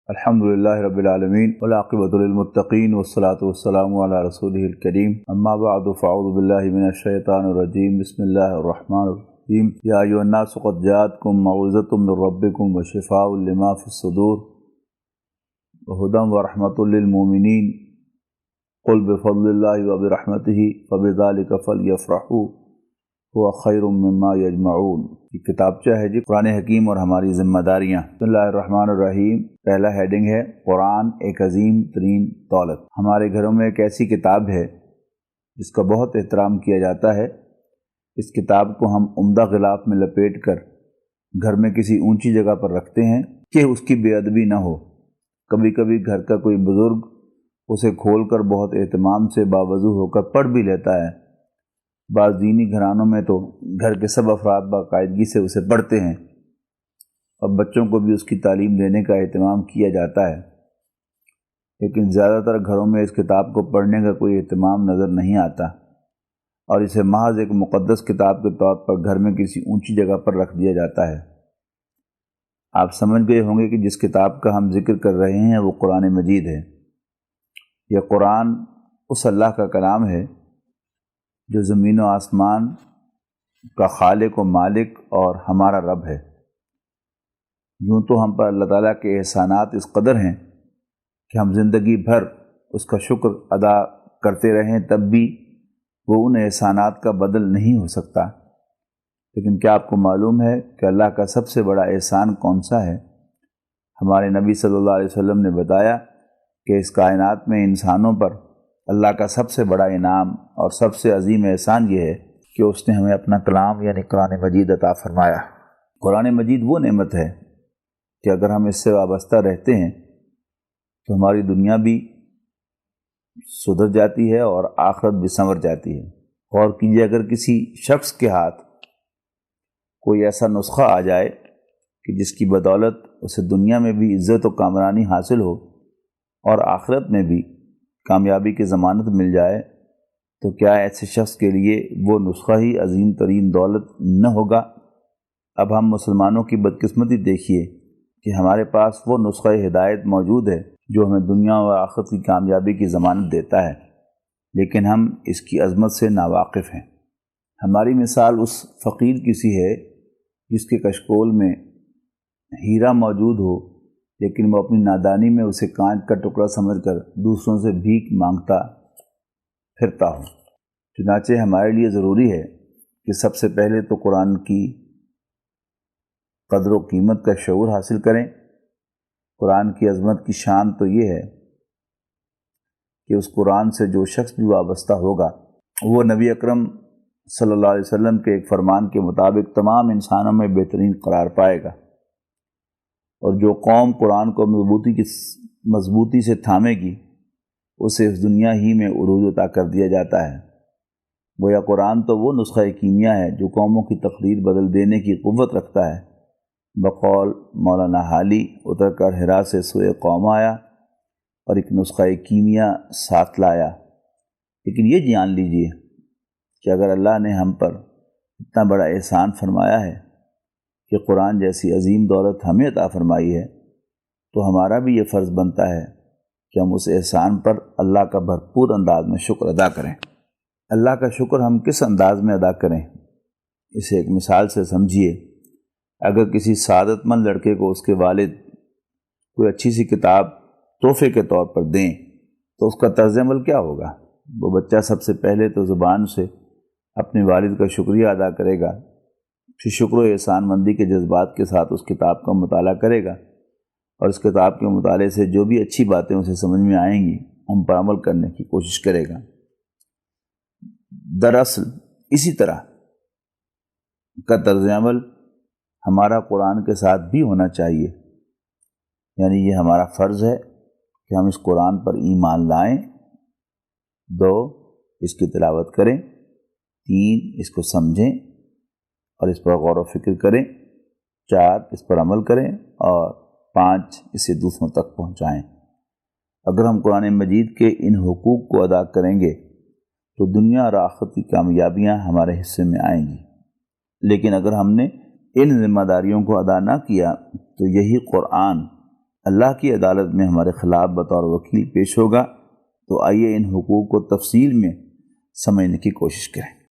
الحمدللہ رب العالمین والعاقبۃ للمتقین والصلاۃ والسلام علی رسولہ الکریم اما بعد فاعوذ باللہ من الشیطان الرجیم بسم اللہ الرحمن الرحیم یا ایھا الناس قد جاءتکم موعظۃ من ربکم وشفاء لما فی الصدور وہدی ورحمۃ للمؤمنین قل بفضل اللہ وبرحمتہ فبذلک فلیفرحوا هو خیر مما یجمعون۔ یہ کتابچہ ہے جی قرآن حکیم اور ہماری ذمہ داریاں۔ بسم اللہ الرحمن الرحیم۔ پہلا ہیڈنگ ہے قرآن ایک عظیم ترین دولت۔ ہمارے گھروں میں ایک ایسی کتاب ہے جس کا بہت احترام کیا جاتا ہے۔ اس کتاب کو ہم عمدہ غلاف میں لپیٹ کر گھر میں کسی اونچی جگہ پر رکھتے ہیں کہ اس کی بے ادبی نہ ہو۔ کبھی کبھی گھر کا کوئی بزرگ اسے کھول کر بہت اہتمام سے باوضو ہو کر پڑھ بھی لیتا ہے۔ بعض دینی گھرانوں میں تو گھر کے سب افراد باقاعدگی سے اسے پڑھتے ہیں اور بچوں کو بھی اس کی تعلیم دینے کا اہتمام کیا جاتا ہے، لیکن زیادہ تر گھروں میں اس کتاب کو پڑھنے کا کوئی اہتمام نظر نہیں آتا اور اسے محض ایک مقدس کتاب کے طور پر گھر میں کسی اونچی جگہ پر رکھ دیا جاتا ہے۔ آپ سمجھ گئے ہوں گے کہ جس کتاب کا ہم ذکر کر رہے ہیں وہ قرآن مجید ہے۔ یہ قرآن اس اللہ کا کلام ہے جو زمین و آسمان کا خالق و مالک اور ہمارا رب ہے۔ یوں تو ہم پر اللہ تعالیٰ کے احسانات اس قدر ہیں کہ ہم زندگی بھر اس کا شکر ادا کرتے رہیں تب بھی وہ ان احسانات کا بدل نہیں ہو سکتا۔ لیکن کیا آپ کو معلوم ہے کہ اللہ کا سب سے بڑا احسان کون سا ہے؟ ہمارے نبی صلی اللہ علیہ وسلم نے بتایا کہ اس کائنات میں انسانوں پر اللہ کا سب سے بڑا انعام اور سب سے عظیم احسان یہ ہے کہ اس نے ہمیں اپنا کلام یعنی قرآن مجید عطا فرمایا۔ قرآن مجید وہ نعمت ہے کہ اگر ہم اس سے وابستہ رہتے ہیں تو ہماری دنیا بھی سدھر جاتی ہے اور آخرت بھی سنور جاتی ہے۔ غور کیجیے، اگر کسی شخص کے ہاتھ کوئی ایسا نسخہ آ جائے کہ جس کی بدولت اسے دنیا میں بھی عزت و کامرانی حاصل ہو اور آخرت میں بھی کامیابی کی ضمانت مل جائے، تو کیا ایسے شخص کے لیے وہ نسخہ ہی عظیم ترین دولت نہ ہوگا؟ اب ہم مسلمانوں کی بدقسمتی دیکھیے کہ ہمارے پاس وہ نسخہ ہدایت موجود ہے جو ہمیں دنیا و آخرت کی کامیابی کی ضمانت دیتا ہے، لیکن ہم اس کی عظمت سے ناواقف ہیں۔ ہماری مثال اس فقیر کی سی ہے جس کے کشکول میں ہیرا موجود ہو لیکن وہ اپنی نادانی میں اسے کانچ کا ٹکڑا سمجھ کر دوسروں سے بھیک مانگتا پھرتا ہو۔ چنانچہ ہمارے لیے ضروری ہے کہ سب سے پہلے تو قرآن کی قدر و قیمت کا شعور حاصل کریں۔ قرآن کی عظمت کی شان تو یہ ہے کہ اس قرآن سے جو شخص بھی وابستہ ہوگا وہ نبی اکرم صلی اللہ علیہ وسلم کے ایک فرمان کے مطابق تمام انسانوں میں بہترین قرار پائے گا، اور جو قوم قرآن کو مضبوطی سے تھامے گی اسے اس دنیا ہی میں عروج عطا کر دیا جاتا ہے۔ گویا قرآن تو وہ نسخہ کیمیا ہے جو قوموں کی تقدیر بدل دینے کی قوت رکھتا ہے۔ بقول مولانا حالی اتر کر ہرا سے سوئے قوم آیا اور ایک نسخہ کیمیا ساتھ لایا۔ لیکن یہ جان لیجئے کہ اگر اللہ نے ہم پر اتنا بڑا احسان فرمایا ہے کہ قرآن جیسی عظیم دولت ہمیں عطا فرمائی ہے، تو ہمارا بھی یہ فرض بنتا ہے کہ ہم اس احسان پر اللہ کا بھرپور انداز میں شکر ادا کریں۔ اللہ کا شکر ہم کس انداز میں ادا کریں، اسے ایک مثال سے سمجھیے۔ اگر کسی سعادت مند لڑکے کو اس کے والد کوئی اچھی سی کتاب تحفے کے طور پر دیں تو اس کا طرز عمل کیا ہوگا؟ وہ بچہ سب سے پہلے تو زبان سے اپنے والد کا شکریہ ادا کرے گا، پھر شکر و احسان مندی کے جذبات کے ساتھ اس کتاب کا مطالعہ کرے گا اور اس کتاب کے مطالعے سے جو بھی اچھی باتیں اسے سمجھ میں آئیں گی ان پر عمل کرنے کی کوشش کرے گا۔ دراصل اسی طرح کا طرز عمل ہمارا قرآن کے ساتھ بھی ہونا چاہیے، یعنی یہ ہمارا فرض ہے کہ ہم اس قرآن پر ایمان لائیں، 2 اس کی تلاوت کریں، 3 اس کو سمجھیں اور اس پر غور و فکر کریں، 4 اس پر عمل کریں اور 5 اسے دوسروں تک پہنچائیں۔ اگر ہم قرآن مجید کے ان حقوق کو ادا کریں گے تو دنیا اور آخرت کی کامیابیاں ہمارے حصے میں آئیں گی، لیکن اگر ہم نے ان ذمہ داریوں کو ادا نہ کیا تو یہی قرآن اللہ کی عدالت میں ہمارے خلاف بطور وکیل پیش ہوگا، تو آئیے ان حقوق کو تفصیل میں سمجھنے کی کوشش کریں۔